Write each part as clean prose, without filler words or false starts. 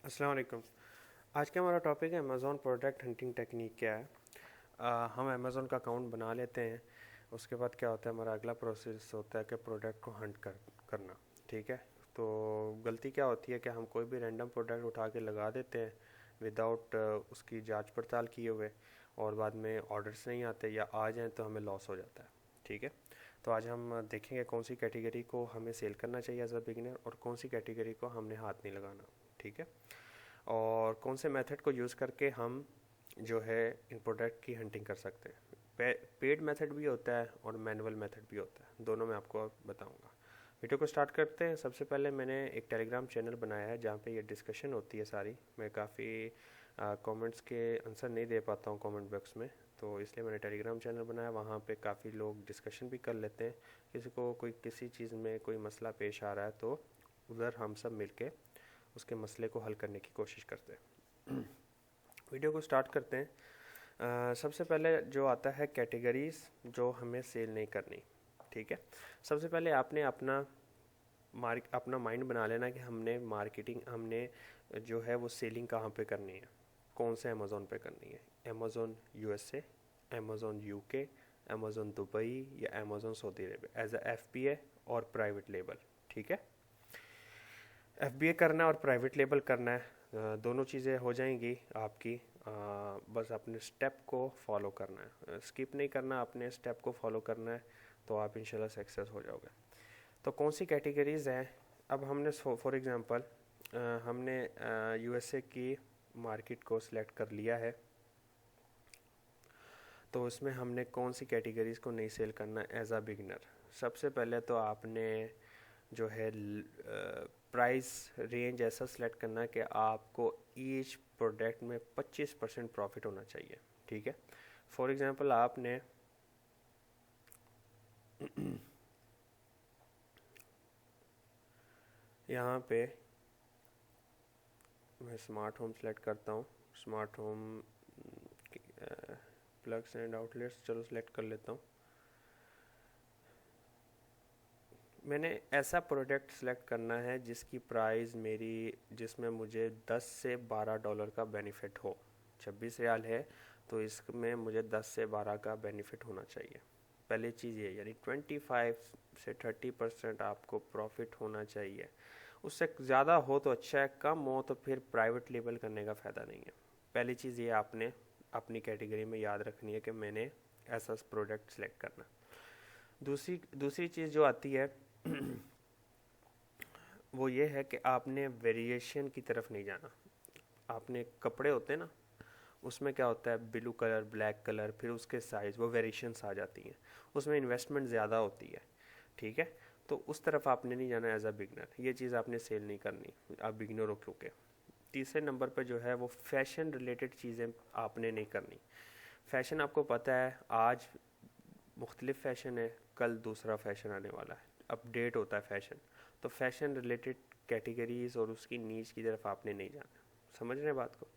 अस्सलाम वालेकुम। आज का हमारा टॉपिक है अमेज़ॉन प्रोडक्ट हंटिंग टेक्निक क्या है। हम अमेज़ॉन का अकाउंट बना लेते हैं। उसके बाद क्या होता है, हमारा अगला प्रोसेस होता है कि प्रोडक्ट को हंट करना। ठीक है। तो गलती क्या होती है कि हम कोई भी रैंडम प्रोडक्ट उठा के लगा देते हैं विदाउट उसकी जांच पड़ताल किए हुए, और बाद में ऑर्डर्स नहीं आते या आ जाएं तो हमें लॉस हो जाता है। ठीक है। तो आज हम देखेंगे कौन सी कैटेगरी को हमें सेल करना चाहिए एज अ बिगिनर और कौन सी कैटेगरी को हमने हाथ नहीं लगाना। ठीक है। और कौन से मेथड को यूज़ करके हम जो है इन प्रोडक्ट की हंटिंग कर सकते हैं। पेड मेथड भी होता है और मैनुअल मेथड भी होता है, दोनों मैं आपको बताऊंगा। वीडियो को स्टार्ट करते हैं। सबसे पहले मैंने एक टेलीग्राम चैनल बनाया है जहाँ पे ये डिस्कशन होती है सारी। मैं काफ़ी कमेंट्स के आंसर नहीं दे पाता हूँ कमेंट बॉक्स में, तो इसलिए मैंने टेलीग्राम चैनल बनाया। वहाँ पे काफ़ी लोग डिस्कशन भी कर लेते हैं। किसी को कोई किसी चीज़ में कोई मसला पेश आ रहा है तो उधर हम सब मिलके उसके मसले को हल करने की कोशिश करते हैं। वीडियो को स्टार्ट करते हैं। सबसे पहले जो आता है कैटेगरीज जो हमें सेल नहीं करनी। ठीक है। सबसे पहले आपने अपना माइंड बना लेना कि हमने मार्केटिंग हमने जो है वो सेलिंग कहाँ पे करनी है, कौन से अमेज़ोन पे करनी है। Amazon USA, Amazon UK, Amazon Dubai या Amazon Saudi Arabia as a FBA और प्राइवेट लेबल। ठीक है। एफबीए करना और प्राइवेट लेबल करना है, दोनों चीज़ें हो जाएंगी आपकी। बस अपने स्टेप को फॉलो करना है, स्किप नहीं करना, अपने स्टेप को फॉलो करना है, तो आप इंशाल्लाह सक्सेस हो जाओगे। तो कौन सी कैटेगरीज हैं। अब हमने फॉर एग्जांपल हमने यूएसए की मार्केट को सिलेक्ट कर लिया है, तो उसमें हमने कौन सी कैटेगरीज को नहीं सेल करना एज अ बिगनर। सबसे पहले तो आपने जो है प्राइस रेंज ऐसा सिलेक्ट करना है कि आपको ईच प्रोडक्ट में 25% प्रॉफिट होना चाहिए। ठीक है। फॉर एग्जांपल आपने यहाँ पे मैं स्मार्ट होम सेलेक्ट करता हूँ। Smart home plugs and outlets चलो सेलेक्ट कर लेता हूँ। मैंने ऐसा प्रोडक्ट सेलेक्ट करना है जिसकी प्राइस मेरी जिसमें मुझे 10 से $12 का बेनिफिट हो। 26 रियाल है तो इसमें मुझे 10 से 12 का बेनिफिट होना चाहिए। पहली चीज़ ये, यानी 25 से 30% आपको प्रॉफिट होना चाहिए। उससे ज़्यादा हो तो अच्छा है, कम हो तो फिर प्राइवेट लेबल करने का फ़ायदा नहीं है। पहली चीज़ ये आपने अपनी कैटेगरी में याद रखनी है कि मैंने ऐसा प्रोडक्ट सेलेक्ट करना। दूसरी चीज़ जो आती है वो ये है कि आपने वेरिएशन की तरफ नहीं जाना। आपने कपड़े होते हैं ना, उसमें क्या होता है, ब्लू कलर, ब्लैक कलर, फिर उसके साइज़, वो वेरिएशंस आ जाती हैं, उसमें इन्वेस्टमेंट ज़्यादा होती है। ठीक है। तो उस तरफ आपने नहीं जाना एज अ बिगनर, ये चीज़ आपने सेल नहीं करनी, आप बिगनर हो क्योंकि। तीसरे नंबर पर जो है वो फैशन रिलेटेड चीज़ें आपने नहीं करनी। फैशन आपको पता है आज मुख्तलिफ फ़ैशन है, कल दूसरा फ़ैशन आने वाला है, अपडेट होता है फ़ैशन। तो फैशन रिलेटेड कैटेगरीज और उसकी नीच की तरफ आपने नहीं जाना। समझ रहे हैं बात को।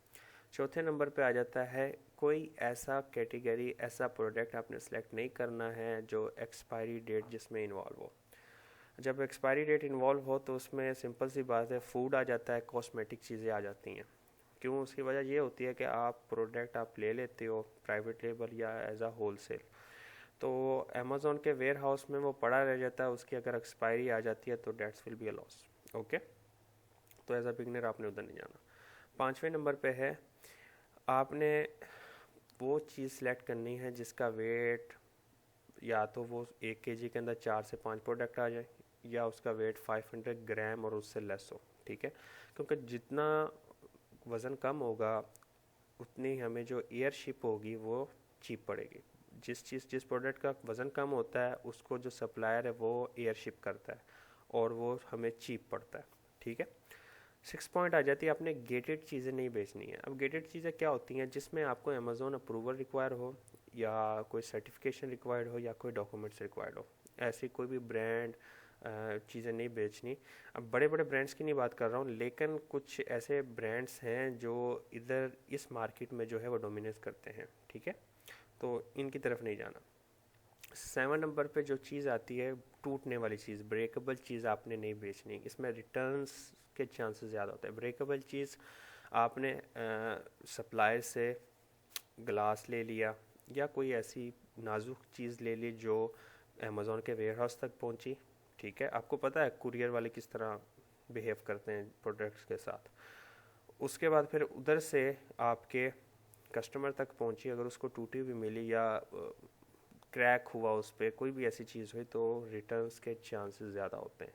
चौथे नंबर पे आ जाता है कोई ऐसा कैटेगरी, ऐसा प्रोडक्ट आपने सेलेक्ट नहीं करना है जो एक्सपायरी डेट जिसमें इन्वॉल्व हो। जब एक्सपायरी डेट इन्वॉल्व हो तो उसमें सिंपल सी बात है, फूड आ जाता है, कॉस्मेटिक चीज़ें आ जाती हैं। क्यों? उसकी वजह ये होती है कि आप प्रोडक्ट आप ले लेते हो प्राइवेट लेबल या एज अ होल सेल, तो अमेज़ोन के वेयर हाउस में वो पड़ा रह जाता है, उसकी अगर एक्सपायरी आ जाती है तो dates will be a loss. Okay. तो एज अ बिगनर आपने उधर नहीं जाना। पाँचवें नंबर पे है आपने वो चीज़ सेलेक्ट करनी है जिसका वेट या तो वो 1 kg के अंदर 4 से 5 प्रोडक्ट आ जाए, या उसका वेट 500 ग्राम और उससे लेस हो। ठीक है। क्योंकि जितना वज़न कम होगा उतनी हमें जो एयरशिप होगी वो चीप पड़ेगी। जिस प्रोडक्ट का वज़न कम होता है उसको जो सप्लायर है वो एयरशिप करता है और वो हमें चीप पड़ता है। ठीक है। 6 पॉइंट आ जाती है, आपने गेटेड चीज़ें नहीं बेचनी है। अब गेटेड चीज़ें क्या होती हैं, जिसमें आपको अमेज़ोन अप्रूवल रिक्वायर हो या कोई सर्टिफिकेशन रिक्वायर्ड हो या कोई डॉक्यूमेंट्स रिक्वायर्ड हो। ऐसी कोई भी ब्रांड चीज़ें नहीं बेचनी। अब बड़े बड़े ब्रांड्स की नहीं बात कर रहा हूँ, लेकिन कुछ ऐसे ब्रांड्स हैं जो इधर इस मार्केट में जो है वो डोमिनेट करते हैं। ठीक है। तो इनकी तरफ नहीं जाना। 7 नंबर पे जो चीज़ आती है, टूटने वाली चीज़, ब्रेकेबल चीज़ आपने नहीं बेचनी। इसमें रिटर्न्स के चांसेस ज़्यादा होते हैं। ब्रेकेबल चीज़ आपने सप्लायर से ग्लास ले लिया या कोई ऐसी नाजुक चीज़ ले ली जो अमेज़ॉन के वेयर हाउस तक पहुंची, ठीक है, आपको पता है कुरियर वाले किस तरह बिहेव करते हैं प्रोडक्ट्स के साथ। उसके बाद फिर उधर से आपके कस्टमर तक पहुंची, अगर उसको टूटी हुई मिली या क्रैक हुआ उस पर कोई भी ऐसी चीज़ हुई तो रिटर्न्स के चांसेस ज़्यादा होते हैं।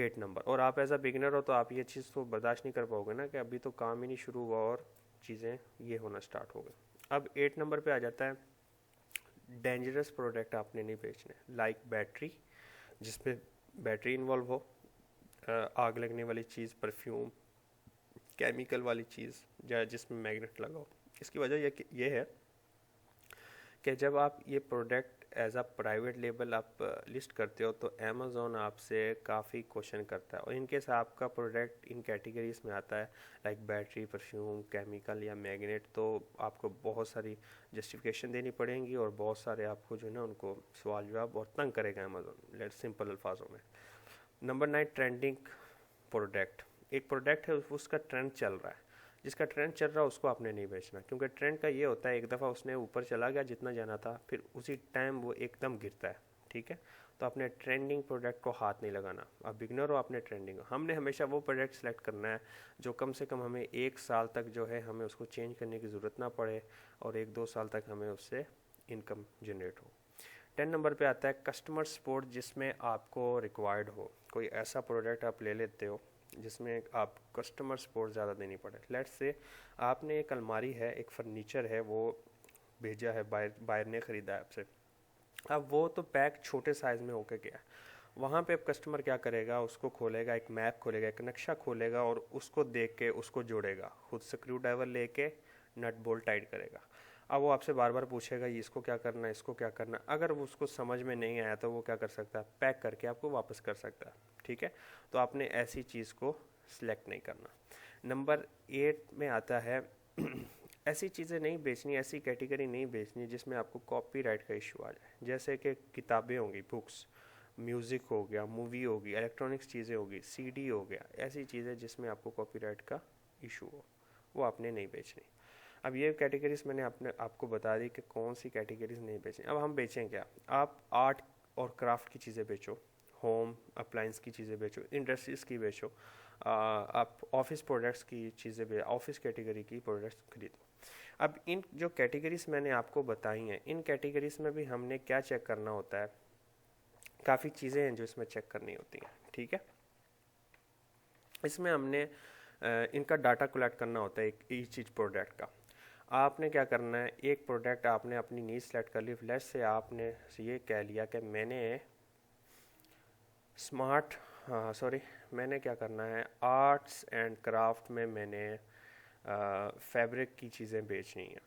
8 नंबर, और आप एज अ बिगिनर हो तो आप ये चीज़ तो बर्दाश्त नहीं कर पाओगे ना कि अभी तो काम ही नहीं शुरू हुआ और चीज़ें ये होना स्टार्ट हो गई। अब 8 नंबर पे आ जाता है डेंजरस प्रोडक्ट आपने नहीं बेचने, लाइक बैटरी, जिसमें बैटरी इन्वॉल्व हो, आग लगने वाली चीज़, परफ्यूम, केमिकल वाली चीज़ या जिसमें मैग्नेट लगा हो। इसकी वजह ये है कि जब आप ये product as a private label आप लिस्ट करते हो तो अमेज़ॉन आपसे काफ़ी क्वेश्चन करता है, और इनकेस आपका प्रोडक्ट इन कैटेगरीज में आता है लाइक बैटरी, परफ्यूम, केमिकल या मैग्नेट, तो आपको बहुत सारी जस्टिफिकेशन देनी पड़ेंगी और बहुत सारे आपको जो है ना उनको सवाल जवाब और तंग करेगा अमेज़ॉन, लेट्स सिंपल अल्फाजों में। Number 9, trending product. एक प्रोडक्ट है उसका ट्रेंड चल रहा है, जिसका ट्रेंड चल रहा है उसको आपने नहीं बेचना, क्योंकि ट्रेंड का ये होता है एक दफ़ा उसने ऊपर चला गया जितना जाना था, फिर उसी टाइम वो एकदम गिरता है, ठीक है। तो आपने ट्रेंडिंग प्रोडक्ट को हाथ नहीं लगाना। आप बिगनर हो, आपने ट्रेंडिंग, हमने हमेशा वो प्रोडक्ट सेलेक्ट करना है जो कम से कम हमें 1 साल तक जो है हमें उसको चेंज करने की ज़रूरत ना पड़े और 1-2 साल तक हमें उससे इनकम जनरेट हो। 10 नंबर पे आता है कस्टमर सपोर्ट, जिसमें आपको रिक्वायर्ड हो। कोई ऐसा प्रोडक्ट आप ले लेते हो जिसमें आप कस्टमर सपोर्ट ज़्यादा देनी पड़े। लेट्स से आपने एक अलमारी है, एक फर्नीचर है, वो भेजा है, बायर ने ख़रीदा है आपसे। अब वो तो पैक छोटे साइज़ में होके गया, वहाँ पे अब कस्टमर क्या करेगा, उसको खोलेगा, एक मैप खोलेगा, एक नक्शा खोलेगा और उसको देख के उसको जोड़ेगा, खुद स्क्रू ड्राइवर लेके नट बोल्ट टाइट करेगा। अब वो आपसे बार बार पूछेगा ये इसको क्या करना है, इसको क्या करना है। अगर वो उसको समझ में नहीं आया तो वो क्या कर सकता है, पैक करके आपको वापस कर सकता है, ठीक है। तो आपने ऐसी चीज़ को सिलेक्ट नहीं करना। नंबर 8 में आता है ऐसी चीज़ें नहीं बेचनी, ऐसी कैटेगरी नहीं बेचनी जिसमें आपको कॉपीराइट का इशू आ जाए, जैसे कि किताबें होंगी, बुक्स, म्यूज़िक हो गया, मूवी होगी, इलेक्ट्रॉनिक्स चीज़ें होगी, सीडी हो गया, ऐसी चीज़ें जिसमें आपको कॉपीराइट का इशू हो, वो आपने नहीं बेचनी। अब ये कैटेगरीज मैंने आपको बता दी कि कौन सी कैटेगरीज नहीं बेचनी। अब हम बेचें क्या, आप आर्ट और क्राफ्ट की चीज़ें बेचो, होम अप्लाइंस की चीज़ें बेचो, इंडस्ट्रीज़ की बेचो, आप ऑफिस प्रोडक्ट्स की चीज़ें ऑफिस कैटेगरी की प्रोडक्ट्स खरीदो। अब इन जो कैटेगरीज मैंने आपको बताई हैं, इन कैटेगरीज में भी हमने क्या चेक करना होता है, काफ़ी चीज़ें हैं जो इसमें चेक करनी होती हैं, ठीक है। इसमें हमने इनका डाटा कलेक्ट करना होता है एक चीज़ प्रोडक्ट का। आपने क्या करना है, एक प्रोडक्ट आपने अपनी नीड सेलेक्ट कर ली, लेट्स से आपने ये कह लिया कि मैंने क्या करना है, आर्ट्स एंड क्राफ्ट में मैंने फैब्रिक की चीज़ें बेचनी है,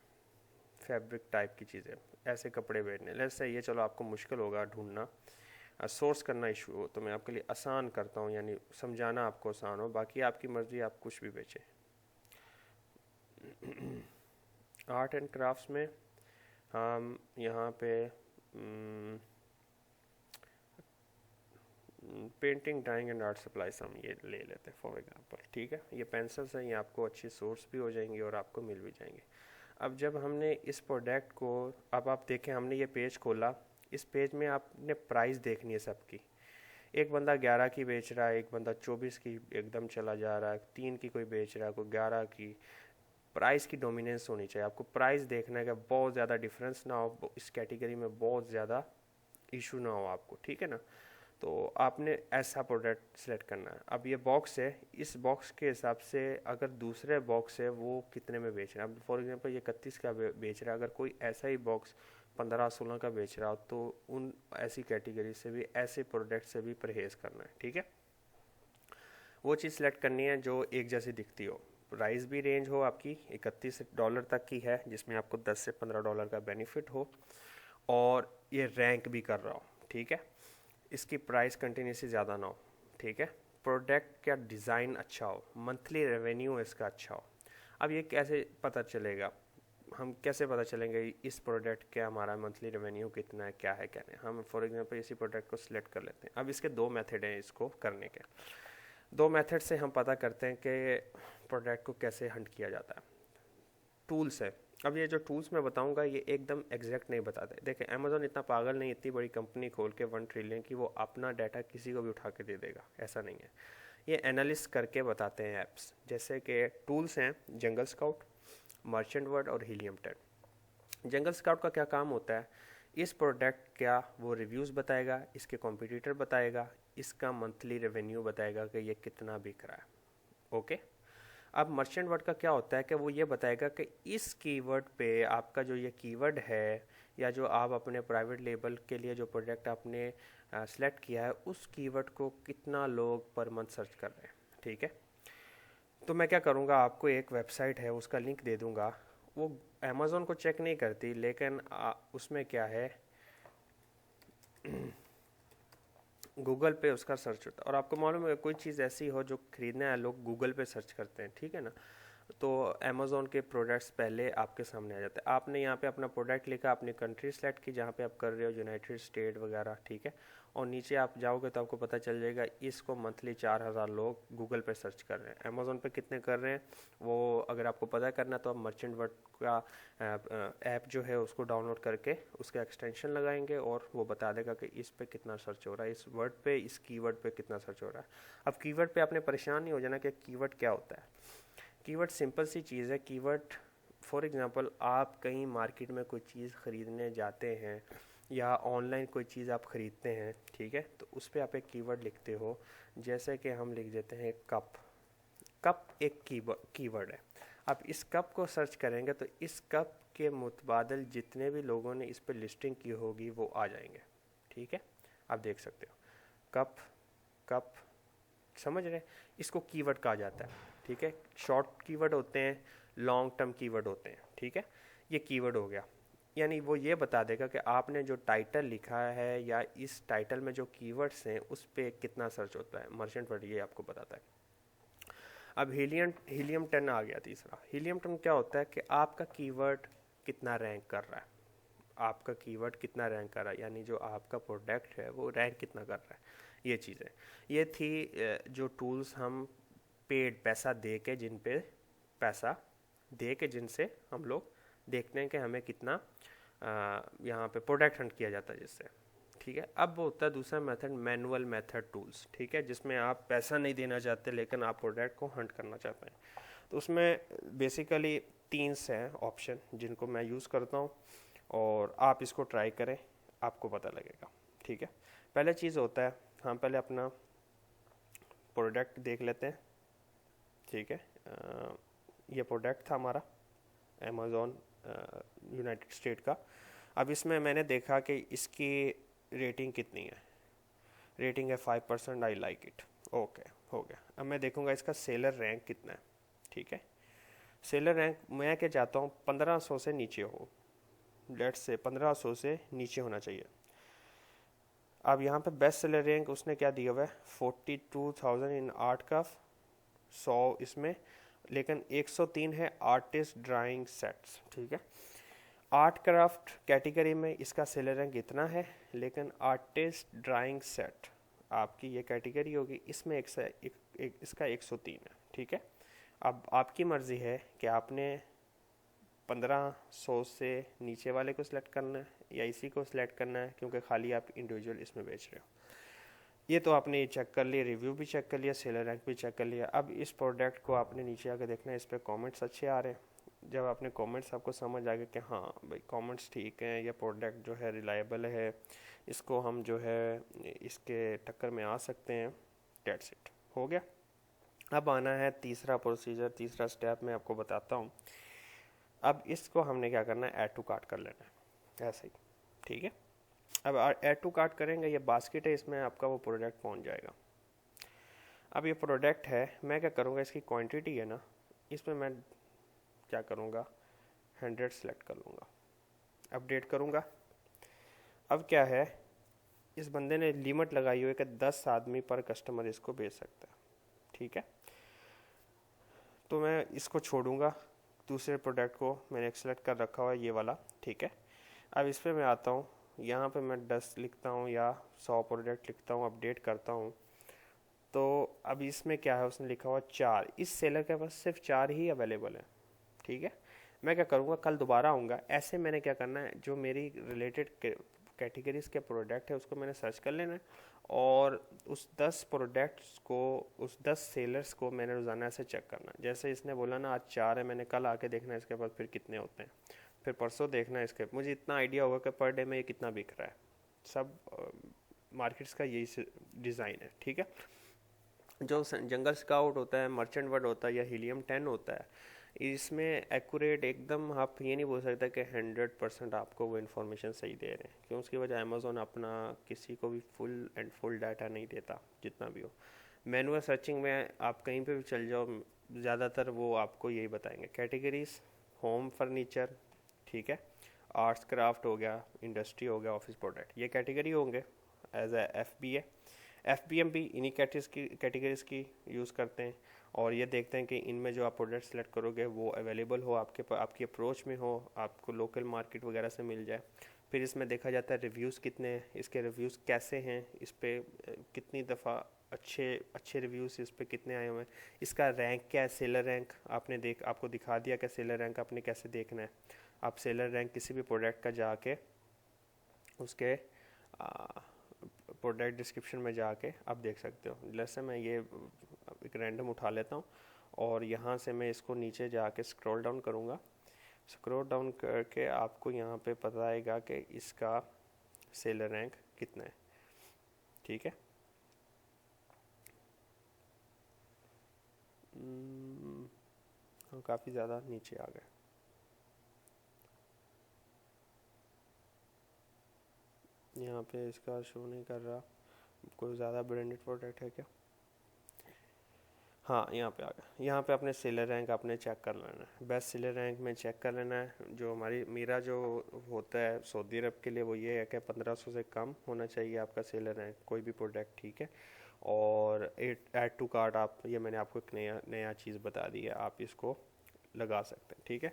फैब्रिक टाइप की चीज़ें, ऐसे कपड़े बेचने। लेट्स से ये चलो आपको मुश्किल होगा ढूंढना, सोर्स करना इशू हो, तो मैं आपके लिए आसान करता हूँ, यानी समझाना आपको आसान हो, बाकी आपकी मर्ज़ी, आप कुछ भी बेचें। आर्ट एंड क्राफ्ट्स में हम यहाँ पे painting, drawing and art supplies हम ये ले लेते हैं फॉर एग्जांपल, ठीक है। ये पेंसिल्स हैं, ये आपको अच्छी सोर्स भी हो जाएंगी और आपको मिल भी जाएंगे। अब जब हमने इस प्रोडक्ट को, अब आप देखें हमने ये पेज खोला, इस पेज में आपने प्राइस देखनी है सबकी। एक बंदा 11 की बेच रहा है, एक बंदा 24 की एकदम चला जा रहा है, 3 की कोई बेच रहा है, कोई 11 की। प्राइस की डोमिनेंस होनी चाहिए, आपको प्राइस देखना है कि बहुत ज़्यादा डिफरेंस ना हो, इस कैटेगरी में बहुत ज़्यादा इशू ना हो आपको, ठीक है ना। तो आपने ऐसा प्रोडक्ट सेलेक्ट करना है। अब ये बॉक्स है, इस बॉक्स के हिसाब से अगर दूसरे बॉक्स है वो कितने में बेच रहे हैं। अब फॉर एग्जांपल ये 31 का बेच रहा है, अगर कोई ऐसा ही बॉक्स 15-16 का बेच रहा हो तो उन ऐसी कैटेगरी से भी, ऐसे प्रोडक्ट से भी परहेज़ करना है, ठीक है। वो चीज़ सेलेक्ट करनी है जो एक जैसी दिखती हो, प्राइस भी रेंज हो आपकी $31 तक की है, जिसमें आपको $10 से $15 का बेनिफिट हो, और ये रैंक भी कर रहा हो, ठीक है। इसकी प्राइस कंटिन्यूसली ज़्यादा ना हो, ठीक है। प्रोडक्ट का डिज़ाइन अच्छा हो, मंथली रेवेन्यू इसका अच्छा हो। अब ये कैसे पता चलेगा, हम कैसे पता चलेंगे इस प्रोडक्ट का हमारा मंथली रेवेन्यू कितना है, क्या है क्या नहीं। हम फॉर एग्जांपल इसी प्रोडक्ट को सिलेक्ट कर लेते हैं। अब इसके 2 मेथड हैं इसको करने के। दो मेथड से हम पता करते हैं कि प्रोडक्ट को कैसे हंट किया जाता है। टूल्स है। अब ये जो टूल्स मैं बताऊंगा ये एकदम एग्जैक्ट नहीं बताते। देखिए अमेज़ॉन इतना पागल नहीं, इतनी बड़ी कंपनी खोल के 1 ट्रिलियन की, वो अपना डाटा किसी को भी उठा के दे देगा, ऐसा नहीं है। ये एनालिस्ट करके बताते हैं ऐप्स। जैसे कि टूल्स हैं जंगल स्काउट, मर्चेंट वर्ड और हीलियम 10। जंगल स्काउट का क्या काम होता है, इस प्रोडक्ट का वो रिव्यूज़ बताएगा, इसके कॉम्पिटिटर बताएगा, इसका मंथली रेवेन्यू बताएगा कि ये कितना बिक रहा है। ओके। अब मर्चेंट वर्ड का क्या होता है कि वो ये बताएगा कि इस कीवर्ड पे आपका जो ये कीवर्ड है, या जो आप अपने प्राइवेट लेबल के लिए जो प्रोडक्ट आपने सेलेक्ट किया है, उस कीवर्ड को कितना लोग पर मंथ सर्च कर रहे हैं। ठीक है। तो मैं क्या करूँगा, आपको एक वेबसाइट है उसका लिंक दे दूँगा। वो अमेज़ॉन को चेक नहीं करती, लेकिन उसमें क्या है, गूगल पे उसका सर्च होता है। और आपको मालूम है कोई चीज़ ऐसी हो जो खरीदना है, लोग गूगल पे सर्च करते हैं, ठीक है ना। तो अमेज़ॉन के प्रोडक्ट्स पहले आपके सामने आ जाते हैं। आपने यहाँ पे अपना प्रोडक्ट लिखा, अपनी कंट्री सेलेक्ट की जहाँ पे आप कर रहे हो, यूनाइटेड स्टेट वगैरह, ठीक है। और नीचे आप जाओगे तो आपको पता चल जाएगा इसको मंथली 4000 लोग गूगल पे सर्च कर रहे हैं। अमेज़ॉन पे कितने कर रहे हैं वो अगर आपको पता करना तो आप मर्चेंट वर्ड का ऐप जो है उसको डाउनलोड करके उसका एक्सटेंशन लगाएंगे और वो बता देगा कि इस पे कितना सर्च हो रहा है, इस वर्ड पे, इस कीवर्ड पे कितना सर्च हो रहा है। अब कीवर्ड पे आपने परेशान नहीं हो जाना कि कीवर्ड क्या होता है। कीवर्ड सिंपल सी चीज़ है। कीवर्ड फॉर एग्जांपल आप कहीं मार्केट में कोई चीज़ ख़रीदने जाते हैं या ऑनलाइन कोई चीज़ आप ख़रीदते हैं, ठीक है, तो उस पर आप एक कीवर्ड लिखते हो। जैसे कि हम लिख देते हैं कप। कप एक कीवर्ड है। आप इस कप को सर्च करेंगे तो इस कप के मुतबादल जितने भी लोगों ने इस पर लिस्टिंग की होगी वो आ जाएंगे, ठीक है। आप देख सकते हो कप, कप, समझ रहे हैं? इसको कीवर्ड कहा जाता है, ठीक है। शॉर्ट कीवर्ड होते हैं, लॉन्ग टर्म कीवर्ड होते हैं, ठीक है। ये कीवर्ड हो गया, यानी वो ये बता देगा कि आपने जो टाइटल लिखा है या इस टाइटल में जो कीवर्ड्स हैं उस पर कितना सर्च होता है। मर्चेंट वर्ड ये आपको बताता है। अब हीलियम 10 आ गया तीसरा। हीलियम 10 क्या होता है कि आपका कीवर्ड कितना रैंक कर रहा है, आपका कीवर्ड कितना रैंक कर रहा है, यानी जो आपका प्रोडक्ट है वो रैंक कितना कर रहा है, ये चीज़ें। ये थी जो टूल्स हम पेड पैसा दे के, जिन पे पैसा दे के जिनसे हम लोग देखते हैं कि हमें कितना यहाँ पे प्रोडक्ट हंट किया जाता है जिससे, ठीक है। अब वो होता है दूसरा मेथड, मैनुअल मेथड टूल्स, ठीक है, जिसमें आप पैसा नहीं देना चाहते लेकिन आप प्रोडक्ट को हंट करना चाहते हैं। तो उसमें बेसिकली 3 से हैं ऑप्शन जिनको मैं यूज़ करता हूँ, और आप इसको ट्राई करें, आपको पता लगेगा, ठीक है। पहले चीज़ होता है, हम पहले अपना प्रोडक्ट देख लेते हैं, ठीक है। ये प्रोडक्ट था हमारा अमेज़ॉन यूनाइटेड स्टेट का। अब इसमें मैंने देखा कि इसकी रेटिंग कितनी है। रेटिंग है 5%, आई लाइक इट, ओके, हो गया। अब मैं देखूंगा इसका सेलर रैंक कितना है, ठीक है। सेलर रैंक मैं क्या चाहता हूँ 1500 से नीचे हो, लेट्स से 1500 से नीचे होना चाहिए। अब यहाँ पे बेस्ट सेलर रैंक उसने क्या दिया हुआ है 42,000 इन आर्ट का 100 इसमें, लेकिन 103 है आर्टिस्ट ड्राइंग सेट्स, ठीक है। आर्ट क्राफ्ट कैटेगरी में इसका सेलर रैंक इतना है, लेकिन आर्टिस्ट ड्राइंग सेट आपकी ये कैटेगरी होगी, इसमें इसका 103 है, ठीक है। अब आपकी मर्ज़ी है कि आपने 1500 से नीचे वाले को सिलेक्ट करना है या इसी को सिलेक्ट करना है, क्योंकि खाली आप इंडिविजुअल इसमें बेच रहे हो। ये तो आपने ये चेक कर लिया, रिव्यू भी चेक कर लिया, सेलर रैंक भी चेक कर लिया। अब इस प्रोडक्ट को आपने नीचे आकर देखना है, इस पर कमेंट्स अच्छे आ रहे हैं। जब आपने कमेंट्स आपको समझ आ गया कि हाँ भाई कमेंट्स ठीक हैं, यह प्रोडक्ट जो है रिलायबल है, इसको हम जो है इसके टक्कर में आ सकते हैं, डेट्स इट, हो गया। अब आना है तीसरा प्रोसीजर, तीसरा स्टेप मैं आपको बताता हूँ। अब इसको हमने क्या करना है, ऐड टू कार्ट कर लेना है, ऐसे ही, ठीक है। अब ऐड टू कार्ट करेंगे, ये बास्केट है, इसमें आपका वो प्रोडक्ट पहुंच जाएगा। अब ये प्रोडक्ट है, मैं क्या करूँगा, इसकी क्वांटिटी है ना, इसमें मैं क्या करूँगा 100 सेलेक्ट कर लूँगा, अपडेट करूँगा। अब क्या है, इस बंदे ने लिमिट लगाई हुई है कि 10 आदमी पर कस्टमर इसको बेच सकता है, ठीक है। तो मैं इसको छोड़ूंगा, दूसरे प्रोडक्ट को मैंने सेलेक्ट कर रखा हुआ है ये वाला, ठीक है। अब इस पर मैं आता हूँ, यहाँ पे मैं 10 लिखता हूँ या 100 प्रोडक्ट लिखता हूँ, अपडेट करता हूँ, तो अब इसमें क्या है, उसने लिखा हुआ 4, इस सेलर के पास सिर्फ 4 ही अवेलेबल है। ठीक है, मैं क्या करूँगा, कल दोबारा आऊँगा, ऐसे मैंने क्या करना है, जो मेरी रिलेटेड कैटेगरीज के प्रोडक्ट है उसको मैंने सर्च कर लेना है, और उस 10 प्रोडक्ट्स को, उस 10 सेलर्स को मैंने रोज़ाना ऐसे चेक करना। जैसे इसने बोला ना आज 4 है, मैंने कल आके देखना है इसके पास फिर कितने होते हैं, फिर परसों देखना है इसके, मुझे इतना आइडिया होगा कि पर डे में ये कितना बिक रहा है। सब मार्केट्स का यही डिज़ाइन है। ठीक है, जो जंगल स्काउट होता है, मर्चेंट वर्ड होता है, या हीलियम 10 होता है, इसमें एक्यूरेट एकदम आप ये नहीं बोल सकते कि 100% आपको वो इन्फॉर्मेशन सही दे रहे हैं, क्यों, उसकी वजह अमेज़ोन अपना किसी को भी फुल एंड फुल डाटा नहीं देता, जितना भी हो। मैनुअल सर्चिंग में आप कहीं पे भी चल जाओ, ज़्यादातर वो आपको यही बताएंगे। कैटेगरीज, होम फर्नीचर, ठीक है, आर्ट्स क्राफ्ट हो गया, इंडस्ट्री हो गया, ऑफिस प्रोडक्ट, ये कैटेगरी होंगे एज ए FBA। FBM भी इन्हीं कैटेगरीज की यूज़ करते हैं, और ये देखते हैं कि इनमें जो आप प्रोडक्ट सेलेक्ट करोगे वो अवेलेबल हो, आपकी अप्रोच में हो, आपको लोकल मार्केट वगैरह से मिल जाए। फिर इसमें देखा जाता है रिव्यूज़ कितने हैं, इसके रिव्यूज़ कैसे हैं, इस पर कितनी दफ़ा अच्छे रिव्यूज़ इस पर कितने आए हुए हैं, इसका रैंक क्या है, सेलर रैंक आपको दिखा दिया कि सेलर रैंक आपने कैसे देखना है। आप सेलर रैंक किसी भी प्रोडक्ट का जाके उसके प्रोडक्ट डिस्क्रिप्शन में जाके आप देख सकते हो। जैसे मैं ये एक रैंडम उठा लेता हूँ, और यहाँ से मैं इसको नीचे जाके स्क्रॉल डाउन करूँगा। स्क्रॉल डाउन करके आपको यहाँ पे पता आएगा कि इसका सेलर रैंक कितना है। ठीक है, काफ़ी ज़्यादा नीचे आ गए। यहाँ पे इसका शो नहीं कर रहा, कोई ज़्यादा ब्रांडेड प्रोडक्ट है क्या? हाँ, यहाँ पे आ गया। यहाँ पे अपने सेलर रैंक आपने चेक कर लेना है, बेस्ट सेलर रैंक में चेक कर लेना है। जो मेरा जो होता है सऊदी अरब के लिए, वो ये है कि 1500 से कम होना चाहिए आपका सेलर रैंक, कोई भी प्रोडक्ट। ठीक है, और ऐड टू कार्ट, आप ये मैंने आपको एक नया चीज़ बता दी है, आप इसको लगा सकते हैं। ठीक है,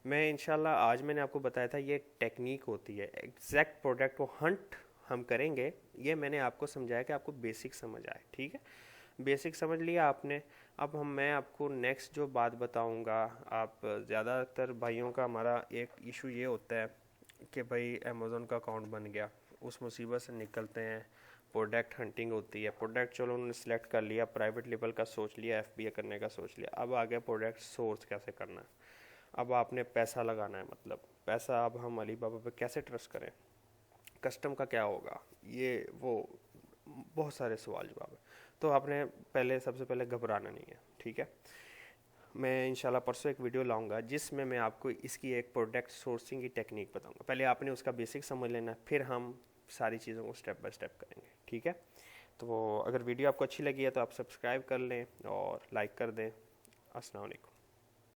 मैं इंशाल्लाह आज मैंने आपको बताया था ये एक टेक्निक होती है, एग्जैक्ट प्रोडक्ट को हंट हम करेंगे, ये मैंने आपको समझाया कि आपको बेसिक समझ आए। ठीक है, बेसिक समझ लिया आपने। अब मैं आपको नेक्स्ट जो बात बताऊंगा, आप ज़्यादातर भाइयों का हमारा एक इशू ये होता है कि भाई अमेज़ोन का अकाउंट बन गया, उस मुसीबत से निकलते हैं, प्रोडक्ट हंटिंग होती है, प्रोडक्ट चलो उन्होंने सेलेक्ट कर लिया, प्राइवेट लेवल का सोच लिया, FBA करने का सोच लिया, अब आगे प्रोडक्ट सोर्स कैसे करना है, अब आपने पैसा लगाना है, मतलब पैसा अब हम अलीबाबा पे कैसे ट्रस्ट करें, कस्टम का क्या होगा, ये वो बहुत सारे सवाल जवाब है। तो आपने सबसे पहले घबराना नहीं है। ठीक है, मैं इंशाल्लाह परसों एक वीडियो लाऊंगा जिसमें मैं आपको इसकी एक प्रोडक्ट सोर्सिंग की टेक्निक बताऊंगा। पहले आपने उसका बेसिक समझ लेना, फिर हम सारी चीज़ों को स्टेप बाय स्टेप करेंगे। ठीक है, तो अगर वीडियो आपको अच्छी लगी है तो आप सब्सक्राइब कर लें और लाइक कर दें। अस्सलाम वालेकुम।